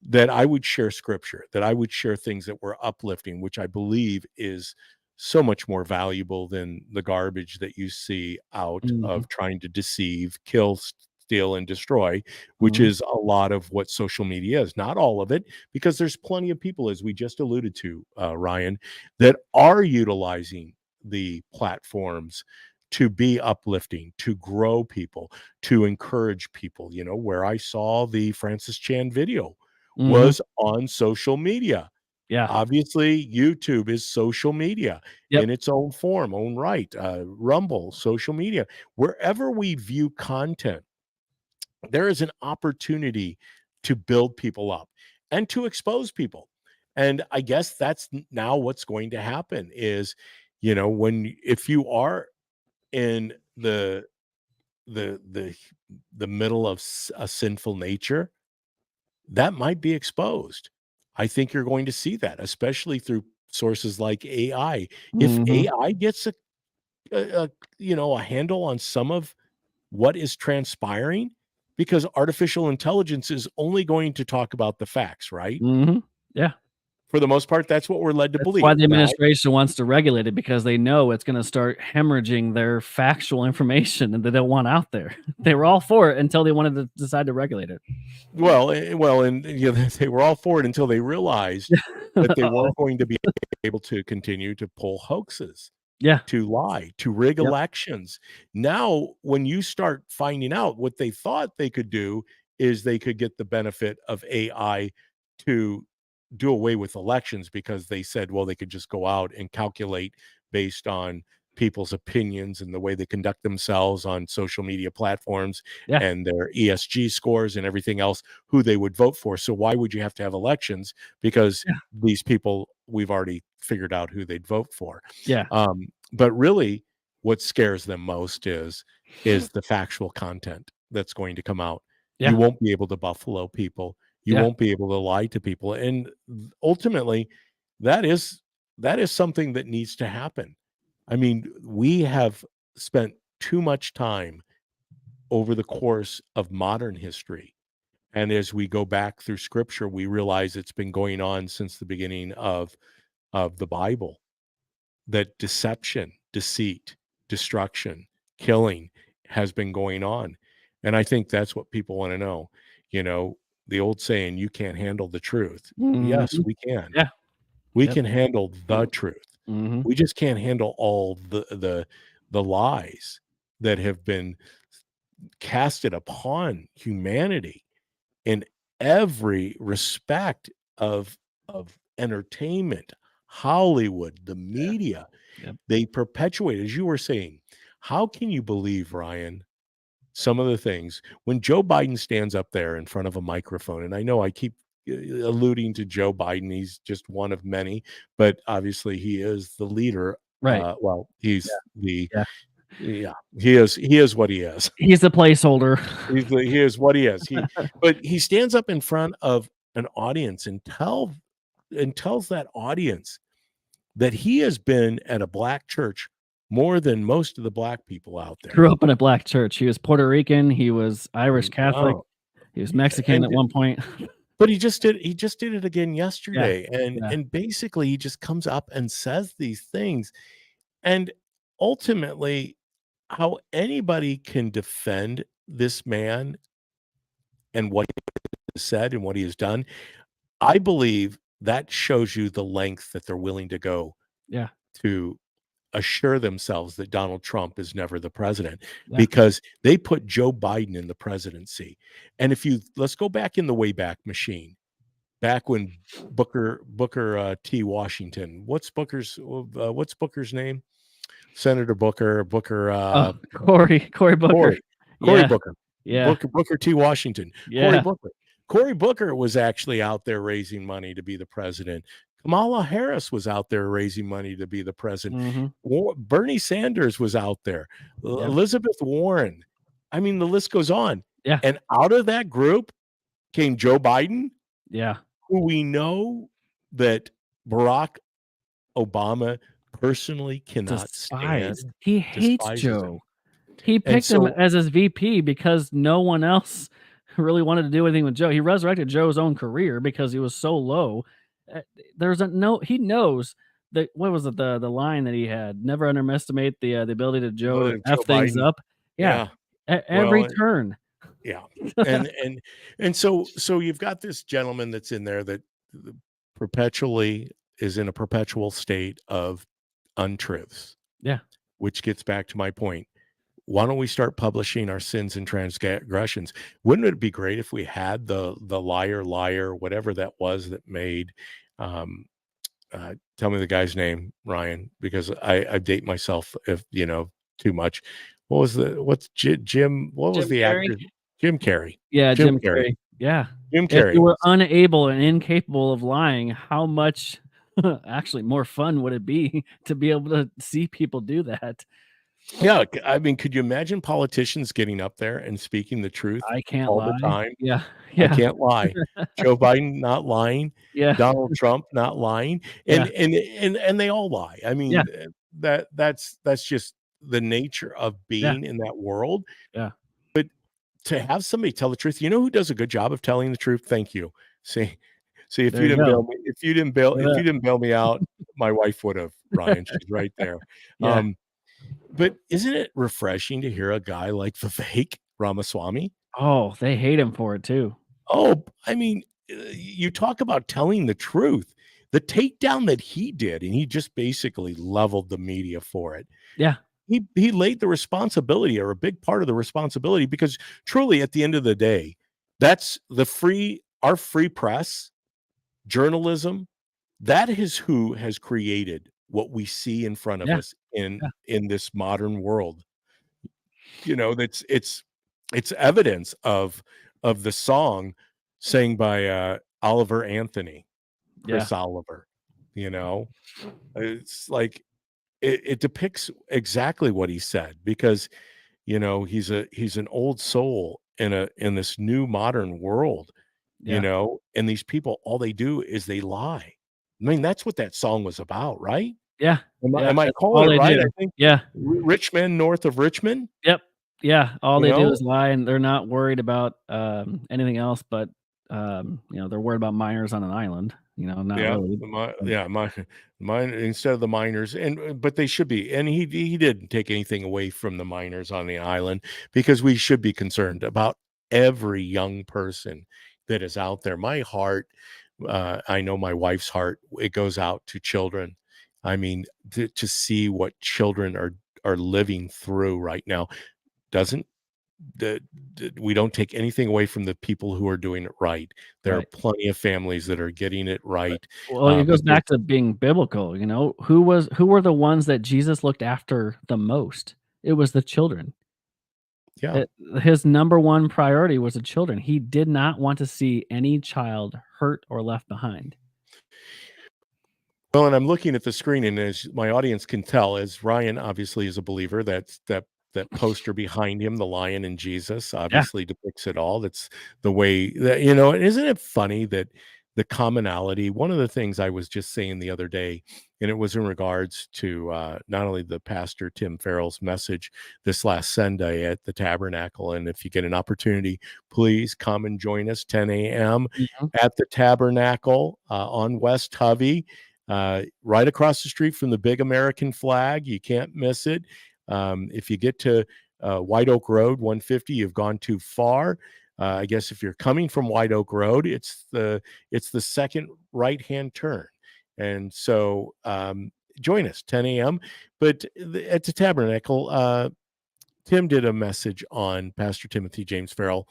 that I would share scripture, that I would share things that were uplifting, which I believe is so much more valuable than the garbage that you see out Mhm. of trying to deceive, kill, steal, and destroy, which Mhm. is a lot of what social media is. Not all of it, because there's plenty of people, as we just alluded to, Ryan, that are utilizing the platforms to be uplifting, to grow people, to encourage people. You know, where I saw the Francis Chan video Mhm. was on social media. Yeah. Obviously, YouTube is social media Yep. in its own form, own right. Rumble, social media. Wherever we view content, there is an opportunity to build people up and to expose people. And I guess that's now what's going to happen is, you know, if you are in the the the middle of a sinful nature, that might be exposed. I think you're going to see that, especially through sources like AI. If Mhm. AI gets a a handle on some of what is transpiring, because artificial intelligence is only going to talk about the facts, right? Mhm. Yeah. For the most part, that's what we're led to That's why believe. the Now, administration wants to regulate it because they know it's gonna start hemorrhaging their factual information and they don't want out there. They were all for it until they wanted to decide to regulate it. and you know, they were all for it until they realized that they Uh-oh. weren't going to be able to continue to pull hoaxes, Yeah. to lie, to rig Yep. elections. Now, when you start finding out what they thought they could do is they could get the benefit of AI to do away with elections, because they said, well, they could just go out and calculate based on people's opinions and the way they conduct themselves on social media platforms Yeah. and their ESG scores and everything else, who they would vote for. So why would you have to have elections? Because Yeah. these people, we've already figured out who they'd vote for. Yeah. But really, what scares them most is the factual content that's going to come out. You Yeah. won't be able to buffalo people. You Yeah. won't be able to lie to people, and ultimately, that is something that needs to happen. I mean, we have spent too much time over the course of modern history, and as we go back through Scripture, we realize it's been going on since the beginning of the Bible, that deception, deceit, destruction, killing has been going on. And I think that's what people want to know. You know, the old saying, you can't handle the truth. Yes, Mhm. we can. Yeah. We Yep. can handle the truth. Mhm. We just can't handle all the lies that have been casted upon humanity in every respect of entertainment, Hollywood, the Yeah. media. Yep. They perpetuate, as you were saying. How can you believe, Ryan, some of the things when Joe Biden stands up there in front of a microphone? And I know I keep alluding to Joe Biden. He's just one of many, but obviously he is the leader. Right. Well, Yeah. he's the Yeah. yeah, he is what he is. He's a placeholder. He is what he is. But he stands up in front of an audience and tells that audience that he has been at a black church more than most of the black people out there. Grew up in a black church. He was Puerto Rican, he was Irish Catholic, Oh, he was Mexican and at one point. but he just did it again Yeah. yesterday, and Yeah. and basically he just comes up and says these things, and ultimately how anybody can defend this man and what he has said and what he has done, I believe that shows you the length that they're willing to go Yeah. to assure themselves that Donald Trump is never the president, Yeah. because they put Joe Biden in the presidency. And if you let's go back in the Wayback Machine, back when Booker T. Washington, what's Booker's name? Senator Booker Oh, Cory Booker. Cory Yeah. Booker, Yeah. Booker T. Washington, Cory Yeah. Booker. Cory Booker was actually out there raising money to be the president. Kamala Harris was out there raising money to be the president. Mm-hmm. Bernie Sanders was out there. Yeah. Elizabeth Warren. I mean, the list goes on. Yeah. And out of that group came Joe Biden, Yeah. who we know that Barack Obama personally cannot stand, Despised. He hates despises him. Joe. He And picked him so as his VP because no one else really wanted to do anything with Joe. He resurrected Joe's own career because he was so low. There's a no. He knows that. What was it? The line that he had. Never underestimate the ability to Joe to f Joe things Biden, up. Yeah, yeah, every well, turn. yeah, and so you've got this gentleman that's in there that perpetually is in a perpetual state of untruths, Yeah, which gets back to my point. Why don't we start publishing our sins and transgressions? Wouldn't it be great if we had the liar, whatever that was that made, tell me the guy's name, Ryan, because I date myself if too much. What's Jim? What was Jim the Carrey. actor? Jim Carrey. Yeah, Jim Jim Carrey. Carrey. Yeah. Jim If Carrey. you were unable and incapable of lying, how much actually more fun would it be to be able to see people do that? Yeah, I mean, could you imagine politicians getting up there and speaking the truth I can't all the lie. time? Yeah, I yeah, can't lie. Joe Biden not lying, yeah, Donald Trump not lying, yeah, and they all lie. I yeah, mean, that's just the nature of yeah, being in that world. yeah. But to have somebody tell the truth, you know who does a good job of telling the truth? Thank you. See, if There you you didn't go. bail me, if you didn't bail, Look if at you didn't bail me out, my wife would have, Ryan. She's right there. Yeah. But isn't it refreshing to hear a guy like the fake Ramaswamy? Oh, they hate him for it too. Oh, I mean, you talk about telling the truth. The takedown that he did, and he just basically leveled the media for it. Yeah, He laid the responsibility, or a big part of the responsibility, because truly at the end of the day, that's our free press, journalism, that is who has created what we see in front of yeah, us in yeah, this modern world. That's it's evidence of the song sang by Oliver Anthony, yeah, Chris Oliver. you know it's like it depicts exactly what he said, because he's an old soul in this new modern world. yeah, And these people, all they do is they lie. I mean, that's what that song was about, right? yeah, am I, yeah. am I That's calling all it they right? I do. think Yeah. rich men north of Richmond. Yep. Yeah, all you they do know is lie, and they're not worried about, anything else, but, they're worried about minors on an island, not Yeah, really. mine instead of the miners, but they should be. And he didn't take anything away from the miners on the island, because we should be concerned about every young person that is out there. My heart, I know my wife's heart, it goes out to children. I mean, to see what children are living through right now doesn't that we don't take anything away from the people who are doing it right. There are Right. plenty of families that are getting it Right. right, Well, it but goes back to being biblical, who were the ones that Jesus looked after the most? It was the children. yeah. It His number one priority was the children. He did not want to see any child hurt or left behind. Well, and I'm looking at the screen, and as my audience can tell, as Ryan obviously is a believer, that poster behind him, the lion and Jesus, Yeah. obviously depicts it all. That's the way that, and isn't it funny that the commonality, one of the things I was just saying the other day, and it was in regards to not only the pastor Tim Farrell's message this last Sunday at the Tabernacle, and if you get an opportunity, please come and join us 10 a.m. Mhm. at the Tabernacle on West Hovey, right across the street from the big American flag. You can't miss it. If you get to White Oak Road 150, you've gone too far. I guess if you're coming from White Oak Road, it's the second right-hand turn. And so join us 10 a.m. But at the Tabernacle, Tim did a message on Pastor Timothy James Farrell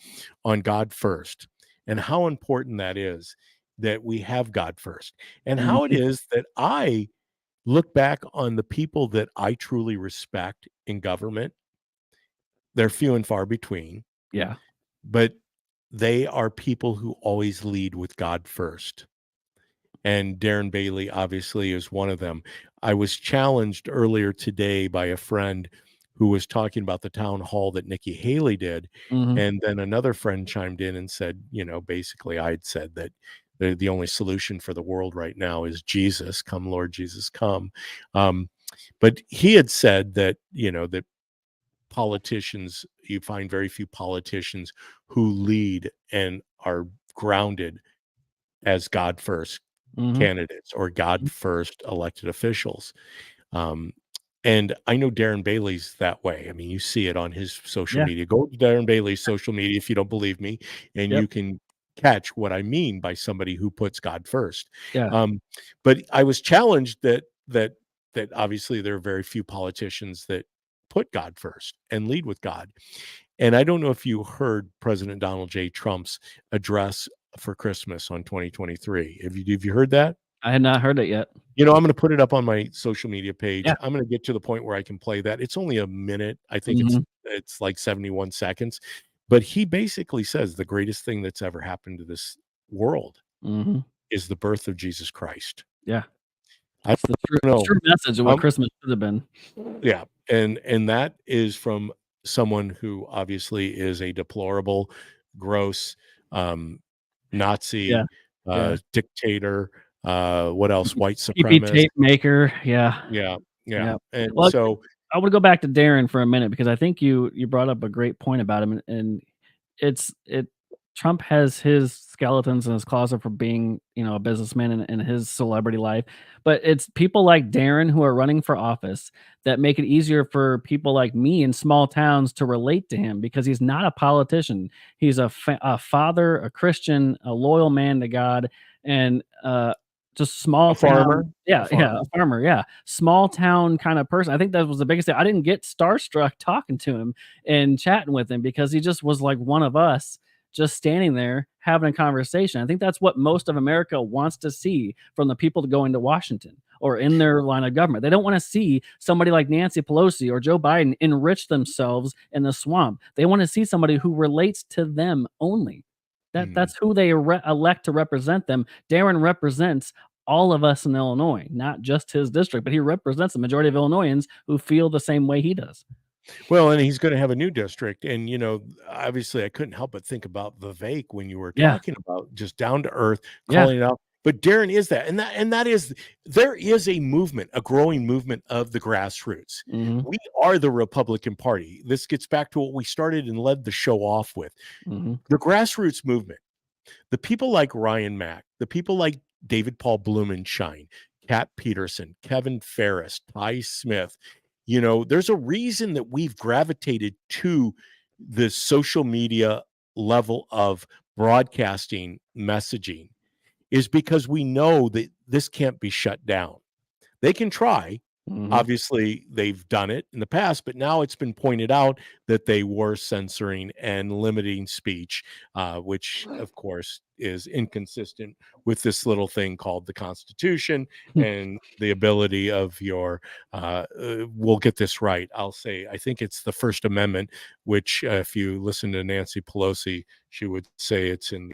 on God first, and how important that is, that we have God first, and how it Mhm. is that I look back on the people that I truly respect in government. They're few and far between, Yeah. but they are people who always lead with God first. And Darren Bailey obviously is one of them. I was challenged earlier today by a friend who was talking about the town hall that Nikki Haley did. Mhm. And then another friend chimed in and said, basically I'd said that the only solution for the world right now is Jesus, come Lord Jesus, come. But he had said that, that politicians, you find very few politicians who lead and are grounded as God first Mhm. candidates or God first elected officials. Um, and I know Darren Bailey's that way. I mean, you see it on his social Yeah. media. Go to Darren Bailey's social media if you don't believe me, and Yep. you can catch what I mean by somebody who puts God first. Yeah. But I was challenged that obviously there are very few politicians that put God first and lead with God. And I don't know if you heard President Donald J. Trump's address for Christmas on 2023. Have you heard that? I had not heard it yet. I'm going to put it up on my social media page. Yeah. I'm going to get to the point where I can play that. It's only a minute. I think Mhm. it's like 71 seconds. But he basically says the greatest thing that's ever happened to this world Mhm. is the birth of Jesus Christ. Yeah. I It's the true don't know. true message of what Christmas should have been. Yeah, and that is from someone who obviously is a deplorable, gross, Yeah. Nazi, Yeah. dictator, what else? White PP supremacist. tape maker. Yeah. Yeah, yeah, Yeah. and Well, so I wanna go back to Darren for a minute because I think you brought up a great point about him, and it Trump has his skeletons in his closet for being, a businessman in his celebrity life, but it's people like Darren who are running for office that make it easier for people like me in small towns to relate to him because he's not a politician. He's a father, a Christian, a loyal man to God, and, just a small farmer, town. Yeah, yeah, a farmer, yeah. Small town kinda person. I think that was the biggest thing. I didn't get starstruck talking to him and chatting with him because he just was like one of us, just standing there having a conversation. I think that's what most of America wants to see from the people going to Washington or in their line of government. They don't wanna see somebody like Nancy Pelosi or Joe Biden enrich themselves in the swamp. They wanna see somebody who relates to them only. mhm. That's who they elect to represent them. Darren represents all of us in Illinois, not just his district, but he represents the majority of Illinoisans who feel the same way he does. Well, and he's gonna have a new district, and, obviously, I couldn't help but think about Vivek when you were Yeah, talking about just down to earth, yeah, calling it out, but Darren is that, and that is there is a movement, a growing movement of the grassroots. mhm, We are the Republican Party. This gets back to what we started and led the show off with. mhm, The grassroots movement, the people like Ryan Mack, the people like David Paul Blumenschein, Kat Peterson, Kevin Ferris, Ty Smith, there's a reason that we've gravitated to the social media level of broadcasting messaging is because we know that this can't be shut down. They can try. mhm. Obviously, they've done it in the past, but now it's been pointed out that they were censoring and limiting speech, which, of course, is inconsistent with this little thing called the Constitution and the ability of we'll get this right. I'll say, I think it's the First Amendment, which, if you listen to Nancy Pelosi, she would say it's in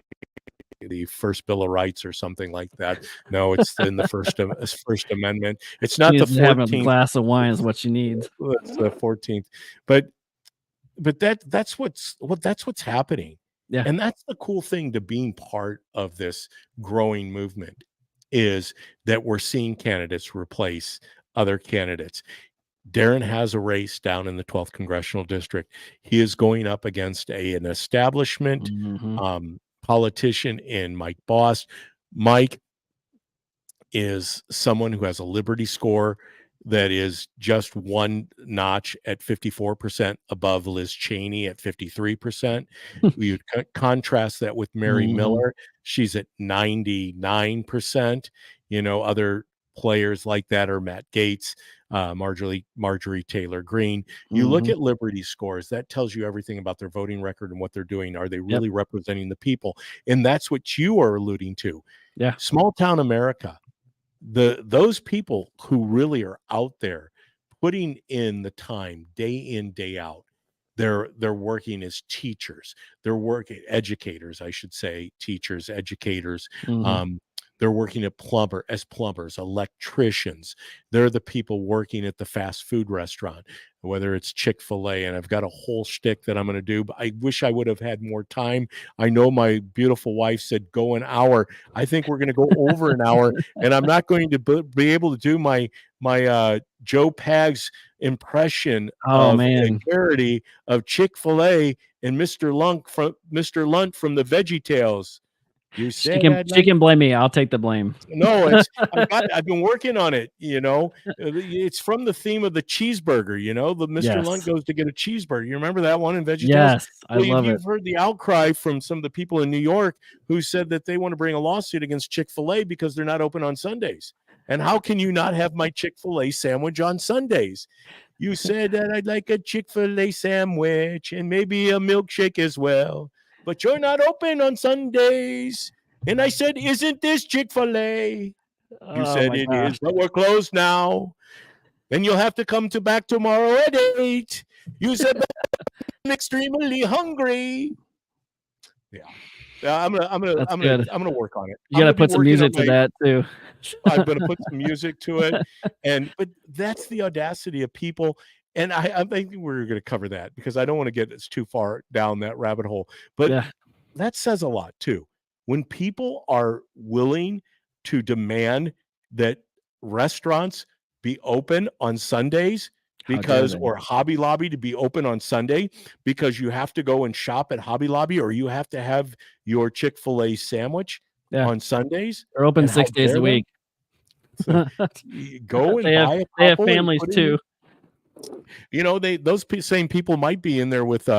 the first Bill of Rights or something like that. No, it's in the First Amendment. It's She not the needs to have a 14th. glass of wine is what she needs. It's the 14th. But that's what's happening. Yeah, And that's the cool thing to being part of this growing movement is that we're seeing candidates replace other candidates. Darren has a race down in the 12th congressional district. He is going up against an establishment mhm, politician in Mike Boss. Mike is someone who has a Liberty score that is just one notch at 54% above Liz Cheney at 53%. We would contrast that with Mary mhm, Miller. She's at 99%. Other players like that are Matt Gaetz, Marjorie Taylor Greene. You look mhm. at Liberty scores, that tells you everything about their voting record and what they're doing. Are they Yep, really representing the people? And that's what you are alluding to. yeah, Small town America, those people who really are out there putting in the time day in day out, they're working as teachers. They're working educators, I should say, teachers, educators. Mhm. Um, they're working as plumbers, electricians. They're the people working at the fast food restaurant, whether it's Chick-fil-A. And I've got a whole shtick that I'm going to do, but I wish I would have had more time. I know my beautiful wife said go an hour. I think we're going to go over an hour, and I'm not going to be able to do my Joe Pags impression Oh, of a man. parody of Chick-fil-A and Mr. Lunt from the Veggie Tales. You She said can I'd she like can blame me. I'll take the blame. no, I've been working on it, you know. It's from the theme of the cheeseburger, you know. The Mr. Lunt Yes. goes to get a cheeseburger. You remember that one in Veggie Tales? Yes, I Well, love it. you've heard the outcry from some of the people in New York who said that they want to bring a lawsuit against Chick-fil-A because they're not open on Sundays. And how can you not have my Chick-fil-A sandwich on Sundays? You said that I'd like a Chick-fil-A sandwich and maybe a milkshake as well, but you're not open on Sundays. And I said, "Isn't this Chick-fil-A?" You Oh said, my "It gosh. is, but we're closed now. Then you'll have to come back tomorrow at 8." You said, "But I'm extremely hungry." Yeah. Yeah, That's good. I'm gonna work on it. You I'm gotta gonna be put some working on music to that too. I'm gonna put some music to it, but that's the audacity of people, and I think we're gonna cover that because I don't wanna get us too far down that rabbit hole, but Yeah. that says a lot too. When people are willing to demand that restaurants be open on Sundays How dare because they? or Hobby Lobby to be open on Sunday because you have to go and shop at Hobby Lobby or you have to have your Chick-fil-A sandwich Yeah. on Sundays, They're open and how 6 days dare a them? week. So, go and buy a They have couple and families put too. in you know, those same people might be in there with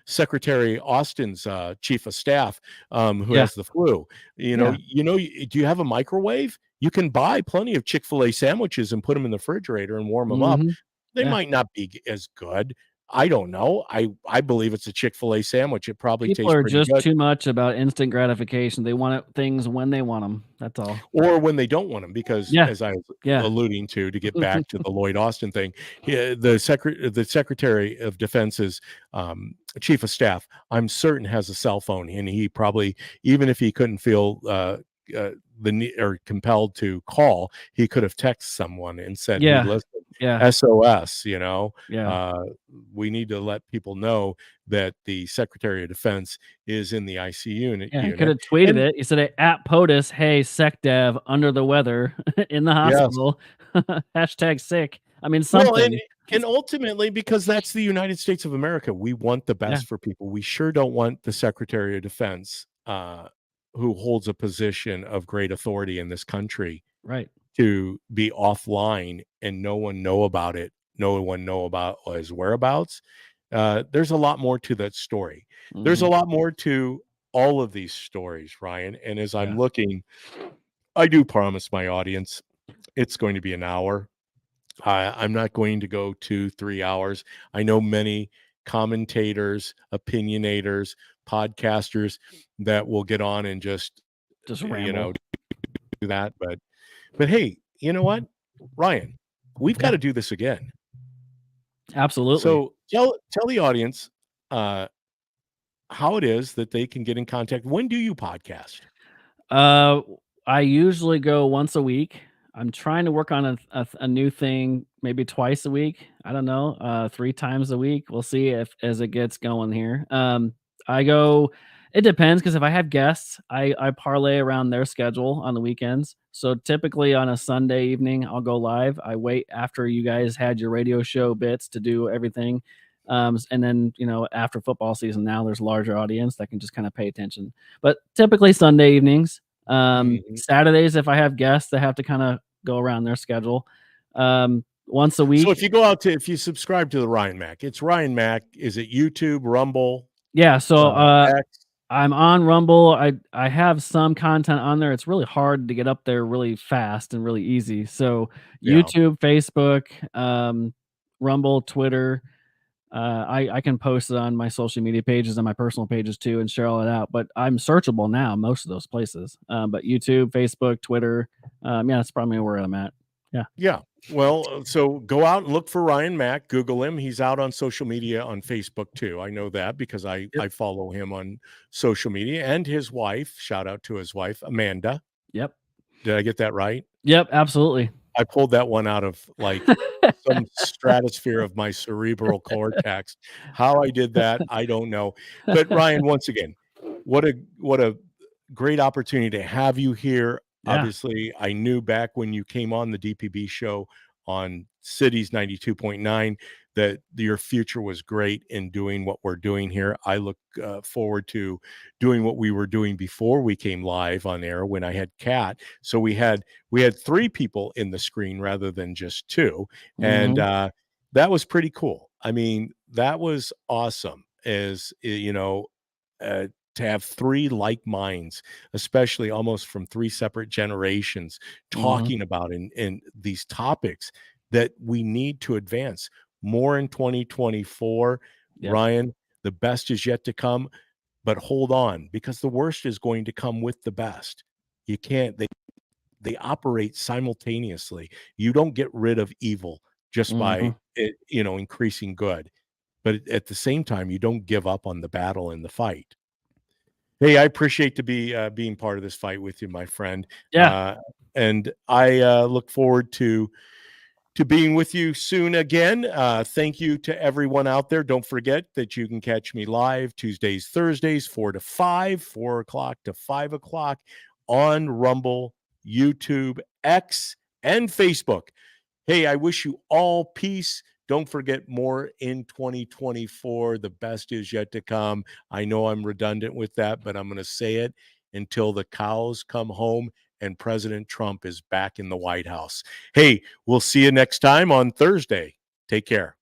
Secretary Austin's chief of staff who Yeah. has the flu. Yeah. Do you have a microwave? You can buy plenty of Chick-fil-A sandwiches and put them in the refrigerator and warm them up. Mhm. They Yeah. might not be as good. I don't know. I believe it's a Chick-fil-A sandwich. It probably People tastes are pretty just good. too much about instant gratification. They want it things when they want them. That's all. Or when they don't want them, because Yeah. as I was Yeah. alluding to get back to the Lloyd Austin thing, the Secretary of Defense's chief of staff, I'm certain has a cell phone, and he probably, even if he couldn't feel the need or compelled to call, he could have texted someone and said, "Hey, Yeah. listen, Yeah. SOS, Yeah. uh, we need to let people know that the Secretary of Defense is in the IC Yeah, he unit." coulda tweeted And it. He said, "At POTUS, hey, SecDev, under the weather, in the yes. hospital, hashtag sick." I mean, Well, something. and ultimately, because that's the United States of America, we want the Yeah, best for people. We sure don't want the Secretary of Defense, who holds a position of great authority in this country, right. to be offline and no one know about it. No one know about his whereabouts. There's a lot more to that story. There's a Mhm. lot more to all of these stories, Ryan. And as Yeah. I'm looking, I do promise my audience it's going to be an hour. I'm not going to go 2-3 hours. I know many commentators, opinionators, podcasters that will get on and just, Just you know, ramble. do that. But hey, you know what, Ryan, we've got Yeah, to do this again. absolutely. So tell the audience uh, how it is that they can get in contact. When do you podcast? Uh, I usually go once a week. I'm trying to work on a new thing, maybe twice a week. I don't know, 3 times a week. We'll see if as it gets going here. I go it depends because if I have guests, I parlay around their schedule on the weekends. So typically on a Sunday evening, I'll go live. I wait after you guys had your radio show bits to do everything. And then, after football season now, there's a larger audience that can just kind of pay attention. But typically Sunday evenings. Mhm. Saturdays, if I have guests, they have to kind of go around their schedule. Once a So week. if you subscribe to the Ryan Mac, it's Ryan Mac. Is it YouTube, Rumble, Yeah, so X? I'm on Rumble. I have some content on there. It's really hard to get up there really fast and really easy. So Yeah. YouTube, Facebook, Rumble, Twitter. I can post it on my social media pages and my personal pages too and share all it out. But I'm searchable now, most of those places. But YouTube, Facebook, Twitter, yeah, that's probably where I'm at. Yeah. Well, so go out and look for Ryan Mack. Google him. He's out on social media on Facebook too. I know that because I follow him on social media, and his wife. Shout out to his wife, Amanda. Yep. Did I get that right? Yep. Absolutely. I pulled that one out of like some stratosphere of my cerebral cortex. How I did that, I don't know. But Ryan, once again, what a great opportunity to have you here. Yeah. Obviously, I knew back when you came on the DPB show on Cities 92.9 that your future was great in doing what we're doing here. I look forward to doing what we were doing before we came live on air when I had Kat. So we had 3 people in the screen rather than just 2, and Mhm. that was pretty cool. I mean, that was awesome. As to have 3 like minds, especially almost from 3 separate generations, Mhm. talking about in these topics that we need to advance more in 2024. Yep. Ryan, the best is yet to come, but hold on, because the worst is going to come with the best. You can't they operate simultaneously. You don't get rid of evil just by Mhm. it, increasing good. But at the same time, you don't give up on the battle and the fight. Hey, I appreciate to be being part of this fight with you, my friend. Yeah. Uh, and I look forward to being with you soon again. Thank you to everyone out there. Don't forget that you can catch me live Tuesdays, Thursdays, 4 to 5, 4 o'clock to 5 o'clock on Rumble, YouTube, X, and Facebook. Hey, I wish you all peace. Don't forget, more in 2024. The best is yet to come. I know I'm redundant with that, but I'm going to say it until the cows come home and President Trump is back in the White House. Hey, we'll see you next time on Thursday. Take care.